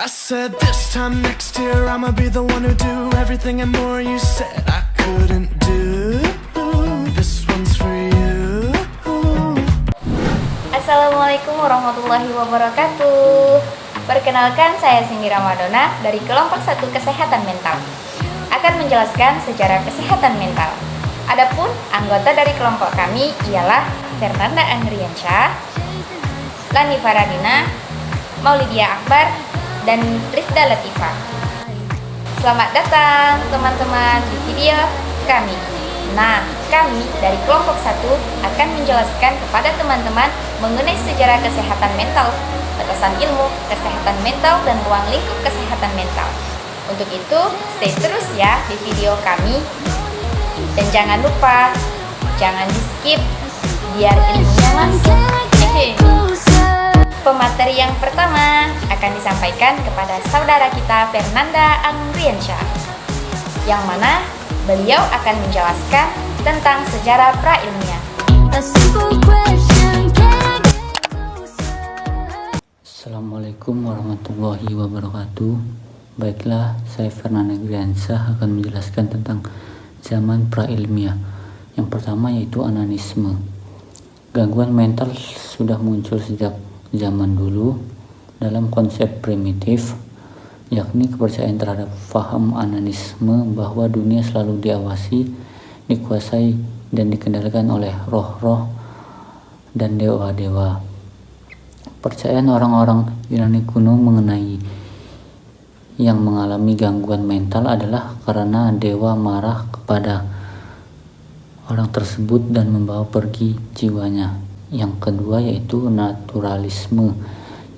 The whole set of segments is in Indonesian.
I said this time next year I'ma be the one who do everything and more you said I couldn't do. This one's for you. Assalamualaikum warahmatullahi wabarakatuh. Perkenalkan, saya Singgi Ramadona dari kelompok 1 Kesehatan Mental. Akan menjelaskan sejarah kesehatan mental. Adapun anggota dari kelompok kami ialah Fernanda Angriansyah, Lani Faradina, Maulidia Akbar, dan Rizda Latifah. Selamat datang teman-teman di video kami. Nah, kami dari kelompok 1 akan menjelaskan kepada teman-teman mengenai sejarah kesehatan mental, batasan ilmu, kesehatan mental, dan ruang lingkup kesehatan mental. Untuk itu, stay terus ya di video kami. Dan jangan lupa, jangan di skip, biar ilmunya masuk. Pemateri yang pertama akan disampaikan kepada saudara kita Fernanda Angriansyah, yang mana beliau akan menjelaskan tentang sejarah prailmiah. Assalamualaikum warahmatullahi wabarakatuh. Baiklah, saya Fernanda Angriansyah akan menjelaskan tentang zaman prailmiah. Yang pertama yaitu ananisme. Gangguan mental sudah muncul sejak zaman dulu dalam konsep primitif, yakni kepercayaan terhadap faham ananisme bahwa dunia selalu diawasi, dikuasai, dan dikendalikan oleh roh-roh dan dewa-dewa. Percayaan orang-orang Yunani kuno mengenai yang mengalami gangguan mental adalah karena dewa marah kepada orang tersebut dan membawa pergi jiwanya. Yang kedua yaitu naturalisme,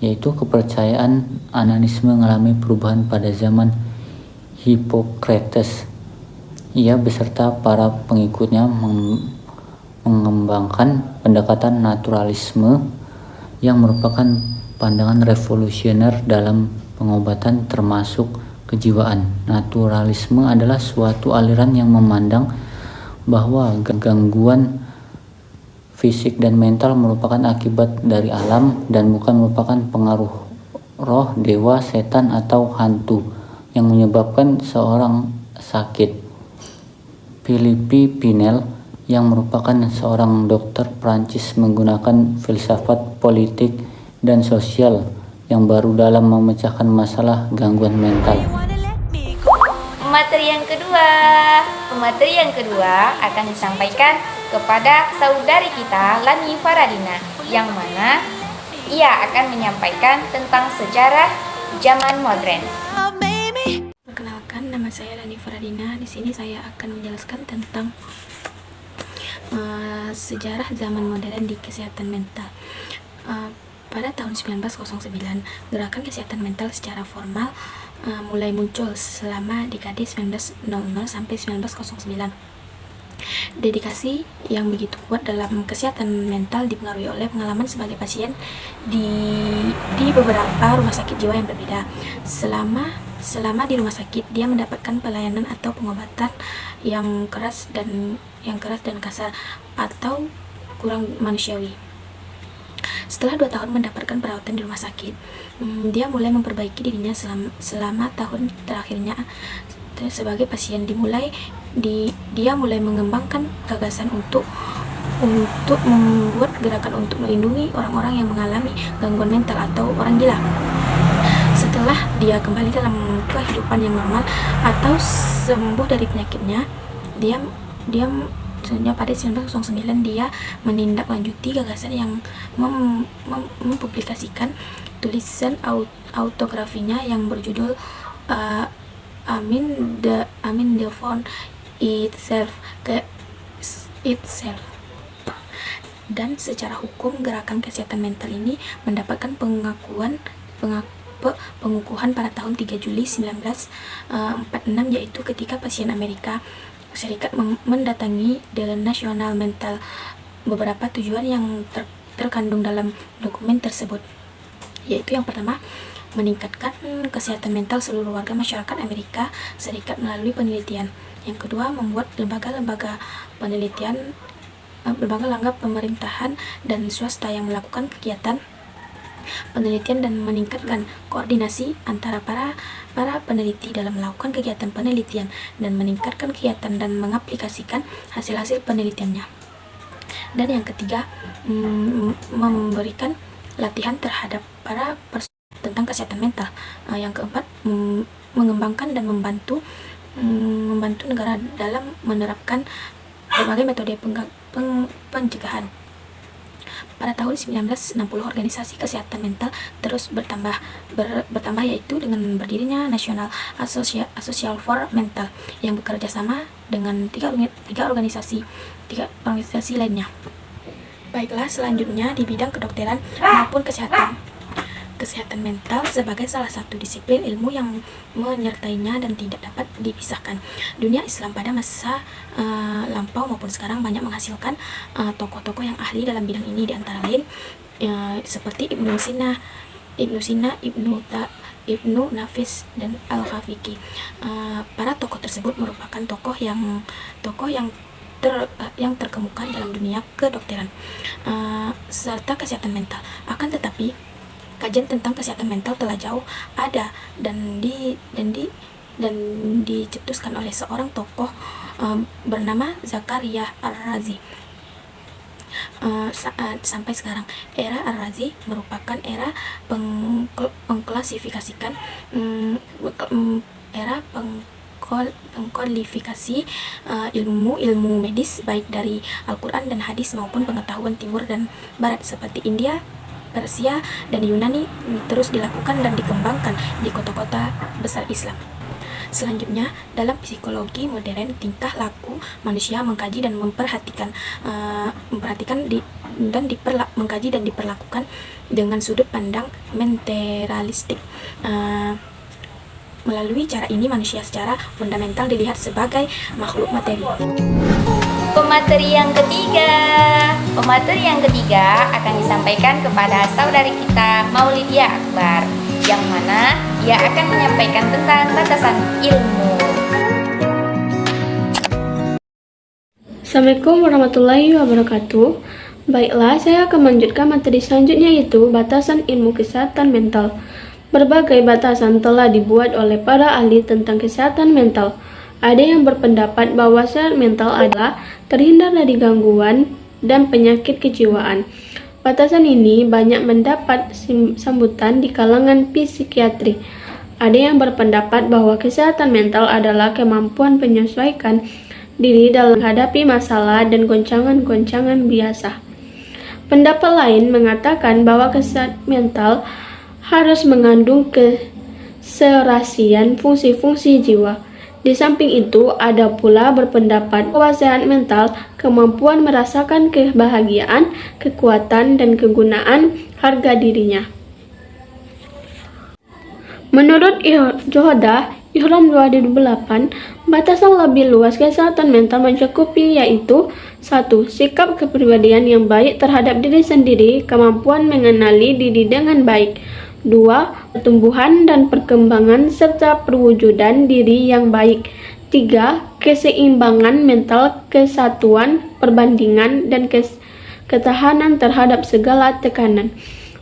yaitu kepercayaan ananisme mengalami perubahan pada zaman Hippocrates. Ia beserta para pengikutnya mengembangkan pendekatan naturalisme yang merupakan pandangan revolusioner dalam pengobatan termasuk kejiwaan. Naturalisme adalah suatu aliran yang memandang bahwa gangguan fisik dan mental merupakan akibat dari alam dan bukan merupakan pengaruh roh, dewa, setan, atau hantu yang menyebabkan seorang sakit. Philippe Pinel yang merupakan seorang dokter Prancis menggunakan filsafat politik dan sosial yang baru dalam memecahkan masalah gangguan mental. Pemateri yang kedua akan disampaikan kepada saudari kita Lani Faradina, yang mana ia akan menyampaikan tentang sejarah zaman modern. Perkenalkan, nama saya Lani Faradina. Di sini saya akan menjelaskan tentang sejarah zaman modern di kesehatan mental. Pada tahun 1909, gerakan kesehatan mental secara formal mulai muncul selama dekade 1900 sampai 1909. Dedikasi yang begitu kuat dalam kesehatan mental dipengaruhi oleh pengalaman sebagai pasien di beberapa rumah sakit jiwa yang berbeda. Selama di rumah sakit, dia mendapatkan pelayanan atau pengobatan yang keras dan kasar atau kurang manusiawi. Setelah 2 tahun mendapatkan perawatan di rumah sakit, dia mulai memperbaiki dirinya selama tahun terakhirnya sebagai pasien. Dia mulai mengembangkan gagasan untuk membuat gerakan untuk melindungi orang-orang yang mengalami gangguan mental atau orang gila. Setelah dia kembali dalam kehidupan yang normal atau sembuh dari penyakitnya, pada 1909 dia menindaklanjuti gagasan yang mempublikasikan tulisan autografinya yang berjudul Amin the Found Itself. Dan secara hukum, gerakan kesehatan mental ini mendapatkan pengukuhan pada tahun 3 Juli 1946, yaitu ketika pasien Amerika Serikat mendatangi The National Mental. Beberapa tujuan yang terkandung dalam dokumen tersebut, yaitu yang pertama, meningkatkan kesehatan mental seluruh warga masyarakat Amerika Serikat melalui penelitian. Yang kedua, membuat lembaga-lembaga penelitian, lembaga pemerintahan dan swasta yang melakukan kegiatan penelitian dan meningkatkan koordinasi antara para peneliti dalam melakukan kegiatan penelitian dan meningkatkan kegiatan dan mengaplikasikan hasil-hasil penelitiannya. Dan yang ketiga, memberikan latihan terhadap para tentang kesehatan mental. Yang keempat, mengembangkan dan membantu negara dalam menerapkan berbagai metode pencegahan. Pada tahun 1960, organisasi kesehatan mental terus bertambah yaitu dengan berdirinya National Association for Mental yang bekerja sama dengan tiga organisasi lainnya. Baiklah, selanjutnya di bidang kedokteran maupun kesehatan mental sebagai salah satu disiplin ilmu yang menyertainya dan tidak dapat dipisahkan. Dunia Islam pada masa lampau maupun sekarang banyak menghasilkan tokoh-tokoh yang ahli dalam bidang ini, di antara lain seperti Ibnu Sina, Ibnu Nafis dan Al-Khafiqi. Para tokoh tersebut merupakan tokoh yang terkemuka dalam dunia kedokteran serta kesehatan mental. Akan tetapi kajian tentang kesehatan mental telah jauh ada dan dicetuskan oleh seorang tokoh bernama Zakaria Ar-Razi. Sampai sekarang, era Ar-Razi merupakan era pengkodifikasi ilmu medis baik dari Al-Quran dan hadis maupun pengetahuan timur dan barat seperti India, Persia, dan Yunani terus dilakukan dan dikembangkan di kota-kota besar Islam. Selanjutnya, dalam psikologi modern, tingkah laku manusia mengkaji dan mengkaji dan diperlakukan dengan sudut pandang materialistik. Melalui cara ini, manusia secara fundamental dilihat sebagai makhluk materi. Pemateri yang ketiga akan disampaikan kepada saudari kita Maulidia Akbar, yang mana ia akan menyampaikan tentang batasan ilmu. Assalamualaikum warahmatullahi wabarakatuh. Baiklah, saya akan melanjutkan materi selanjutnya, yaitu batasan ilmu kesehatan mental. Berbagai batasan telah dibuat oleh para ahli tentang kesehatan mental. Ada yang berpendapat bahwa kesehatan mental adalah terhindar dari gangguan dan penyakit kejiwaan. Batasan ini banyak mendapat sambutan di kalangan psikiatri. Ada yang berpendapat bahwa kesehatan mental adalah kemampuan menyesuaikan diri dalam menghadapi masalah dan goncangan-goncangan biasa. Pendapat lain mengatakan bahwa kesehatan mental harus mengandung keserasian fungsi-fungsi jiwa. Di samping itu, ada pula berpendapat bahwa sehat mental, kemampuan merasakan kebahagiaan, kekuatan, dan kegunaan harga dirinya. Menurut Johada Ihram 2008, batasan lebih luas kesehatan mental mencakupi yaitu 1. Sikap kepribadian yang baik terhadap diri sendiri, kemampuan mengenali diri dengan baik. 2. Pertumbuhan dan perkembangan serta perwujudan diri yang baik. 3. Keseimbangan mental, kesatuan, perbandingan, dan ketahanan terhadap segala tekanan.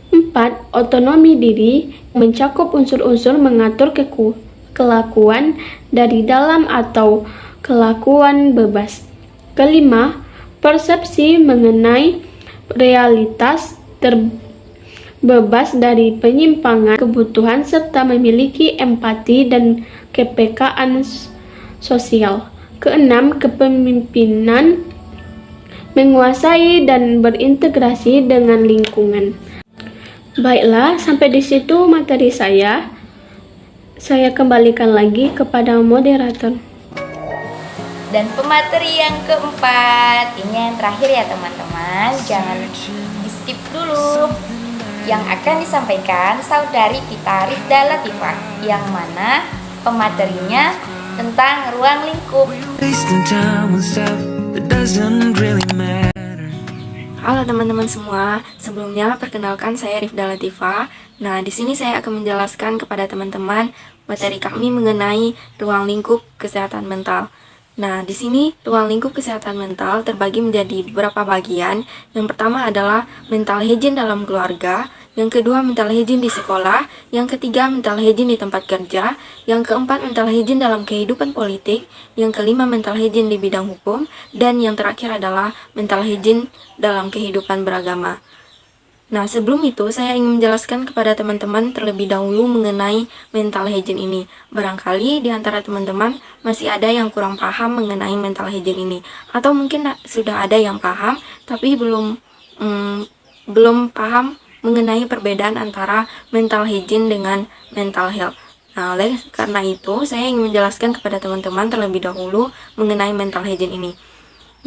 4. Otonomi diri, mencakup unsur-unsur mengatur kelakuan dari dalam atau kelakuan bebas. 5. Persepsi mengenai realitas bebas dari penyimpangan kebutuhan serta memiliki empati dan kepekaan sosial. 6. Kepemimpinan menguasai dan berintegrasi dengan lingkungan. Baiklah, sampai di situ materi saya. Saya kembalikan lagi kepada moderator. Dan pemateri yang keempat, ini yang terakhir ya teman-teman, jangan di skip dulu. Yang akan disampaikan saudari kita Rifda Latifah, yang mana pematerinya tentang ruang lingkup. Halo teman-teman semua, sebelumnya perkenalkan saya Rifda Latifah. Nah, di sini saya akan menjelaskan kepada teman-teman materi kami mengenai ruang lingkup kesehatan mental. Nah, di sini ruang lingkup kesehatan mental terbagi menjadi beberapa bagian. Yang pertama adalah mental hygiene dalam keluarga, Yang kedua, mental hygiene di sekolah. Yang ketiga, mental hygiene di tempat kerja. Yang keempat, mental hygiene dalam kehidupan politik. Yang kelima, mental hygiene di bidang hukum. Dan yang terakhir adalah mental hygiene dalam kehidupan beragama. Nah, sebelum itu saya ingin menjelaskan kepada teman-teman terlebih dahulu mengenai mental hygiene ini. Barangkali di antara teman-teman masih ada yang kurang paham mengenai mental hygiene ini, atau mungkin sudah ada yang paham tapi belum paham mengenai perbedaan antara mental hygiene dengan mental health. Nah, oleh karena itu saya ingin menjelaskan kepada teman-teman terlebih dahulu mengenai mental hygiene ini.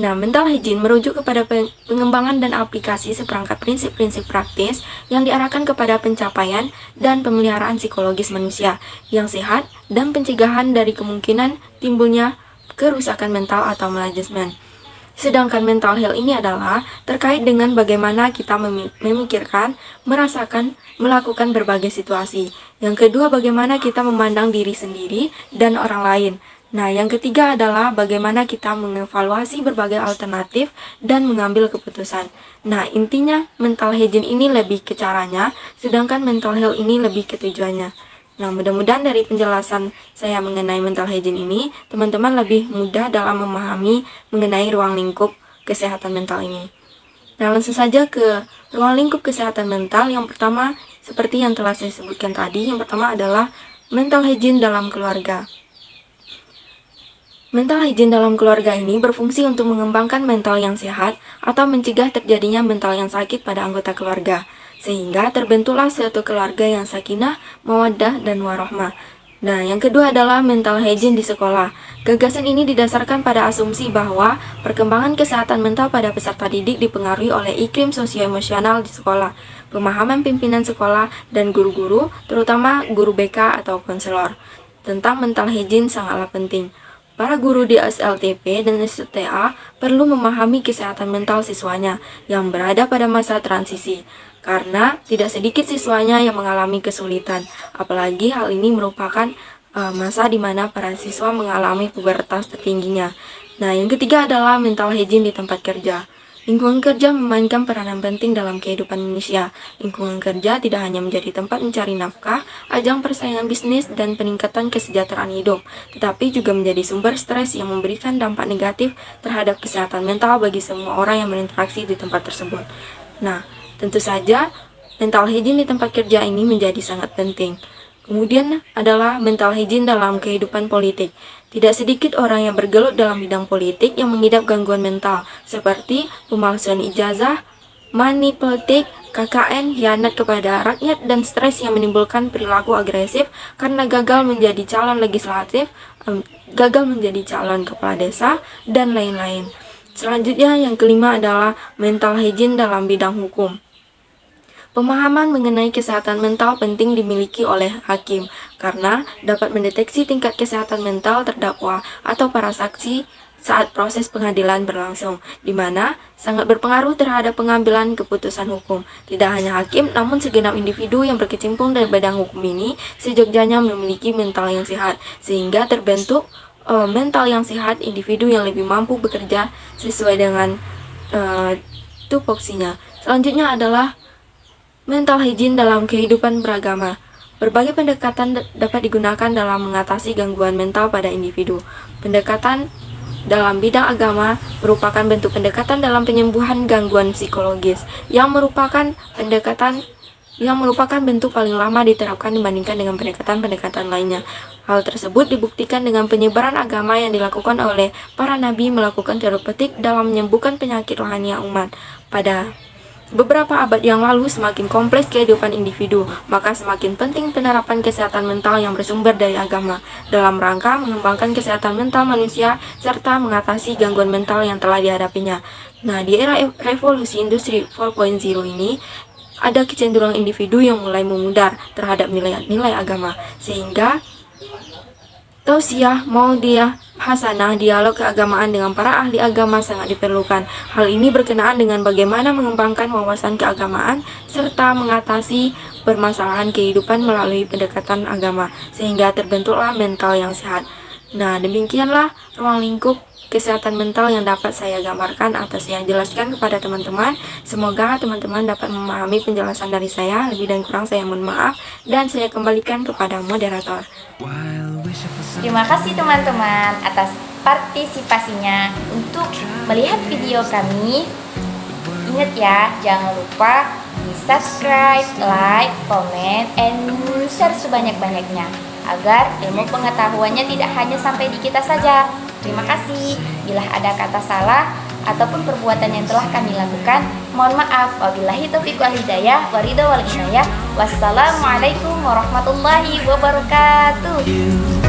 Nah, mental hygiene merujuk kepada pengembangan dan aplikasi seperangkat prinsip-prinsip praktis yang diarahkan kepada pencapaian dan pemeliharaan psikologis manusia yang sehat dan pencegahan dari kemungkinan timbulnya kerusakan mental atau manajemen. Sedangkan mental health ini adalah terkait dengan bagaimana kita memikirkan, merasakan, melakukan berbagai situasi. Yang kedua, bagaimana kita memandang diri sendiri dan orang lain. Nah, yang ketiga adalah bagaimana kita mengevaluasi berbagai alternatif dan mengambil keputusan. Nah, intinya mental hygiene ini lebih ke caranya, sedangkan mental health ini lebih ke tujuannya. Nah, mudah-mudahan dari penjelasan saya mengenai mental hygiene ini, teman-teman lebih mudah dalam memahami mengenai ruang lingkup kesehatan mental ini. Nah, langsung saja ke ruang lingkup kesehatan mental. Yang pertama, seperti yang telah saya sebutkan tadi, yang pertama adalah mental hygiene dalam keluarga. Mental hygiene dalam keluarga ini berfungsi untuk mengembangkan mental yang sehat atau mencegah terjadinya mental yang sakit pada anggota keluarga, sehingga terbentuklah suatu keluarga yang sakinah, mawaddah, dan warahmah. Nah, yang kedua adalah mental hygiene di sekolah. Gagasan ini didasarkan pada asumsi bahwa perkembangan kesehatan mental pada peserta didik dipengaruhi oleh iklim sosio-emosional di sekolah, pemahaman pimpinan sekolah, dan guru-guru, terutama guru BK atau konselor, tentang mental hygiene sangatlah penting. Para guru di SLTP dan STA perlu memahami kesehatan mental siswanya yang berada pada masa transisi, karena tidak sedikit siswanya yang mengalami kesulitan, apalagi hal ini merupakan masa di mana para siswa mengalami pubertas tertingginya. Nah, yang ketiga adalah mental hygiene di tempat kerja. Lingkungan kerja memainkan peranan penting dalam kehidupan manusia. Lingkungan kerja tidak hanya menjadi tempat mencari nafkah, ajang persaingan bisnis, dan peningkatan kesejahteraan hidup, tetapi juga menjadi sumber stres yang memberikan dampak negatif terhadap kesehatan mental bagi semua orang yang berinteraksi di tempat tersebut. Nah, tentu saja mental hygiene di tempat kerja ini menjadi sangat penting. Kemudian adalah mental hygiene dalam kehidupan politik. Tidak sedikit orang yang bergelut dalam bidang politik yang mengidap gangguan mental, seperti pemalsuan ijazah, money politik, KKN, khianat kepada rakyat, dan stres yang menimbulkan perilaku agresif karena gagal menjadi calon legislatif, gagal menjadi calon kepala desa, dan lain-lain. Selanjutnya, yang kelima adalah mental hygiene dalam bidang hukum. Pemahaman mengenai kesehatan mental penting dimiliki oleh hakim karena dapat mendeteksi tingkat kesehatan mental terdakwa atau para saksi saat proses pengadilan berlangsung, di mana sangat berpengaruh terhadap pengambilan keputusan hukum. Tidak hanya hakim, namun segenap individu yang berkecimpung dalam bidang hukum ini seyogyanya memiliki mental yang sehat, sehingga terbentuk mental yang sehat, individu yang lebih mampu bekerja sesuai dengan tupoksinya. Selanjutnya adalah mental hygiene dalam kehidupan beragama. Berbagai pendekatan dapat digunakan dalam mengatasi gangguan mental pada individu. Pendekatan dalam bidang agama merupakan bentuk pendekatan dalam penyembuhan gangguan psikologis yang merupakan bentuk paling lama diterapkan dibandingkan dengan pendekatan-pendekatan lainnya. Hal tersebut dibuktikan dengan penyebaran agama yang dilakukan oleh para nabi melakukan terapeutik dalam menyembuhkan penyakit rohani umat. Pada beberapa abad yang lalu, semakin kompleks kehidupan individu, maka semakin penting penerapan kesehatan mental yang bersumber dari agama dalam rangka mengembangkan kesehatan mental manusia serta mengatasi gangguan mental yang telah dihadapinya. Nah, di era revolusi industri 4.0 ini, ada kecenderungan individu yang mulai memudar terhadap nilai-nilai agama, sehingga tausiah, maudiyah, hasanah, dialog keagamaan dengan para ahli agama sangat diperlukan. Hal ini berkenaan dengan bagaimana mengembangkan wawasan keagamaan serta mengatasi permasalahan kehidupan melalui pendekatan agama, sehingga terbentuklah mental yang sehat. Nah, demikianlah ruang lingkup kesehatan mental yang dapat saya gambarkan atau saya jelaskan kepada teman-teman. Semoga teman-teman dapat memahami penjelasan dari saya. Lebih dan kurang saya mohon maaf, dan saya kembalikan kepada moderator. Terima kasih teman-teman atas partisipasinya untuk melihat video kami. Ingat ya, jangan lupa di subscribe, like, comment, and share sebanyak-banyaknya agar ilmu pengetahuannya tidak hanya sampai di kita saja. Terima kasih. Bila ada kata salah ataupun perbuatan yang telah kami lakukan, mohon maaf. Wabillahi taufiq wal hidayah, waridho wal inayah. Wassalamualaikum warahmatullahi wabarakatuh.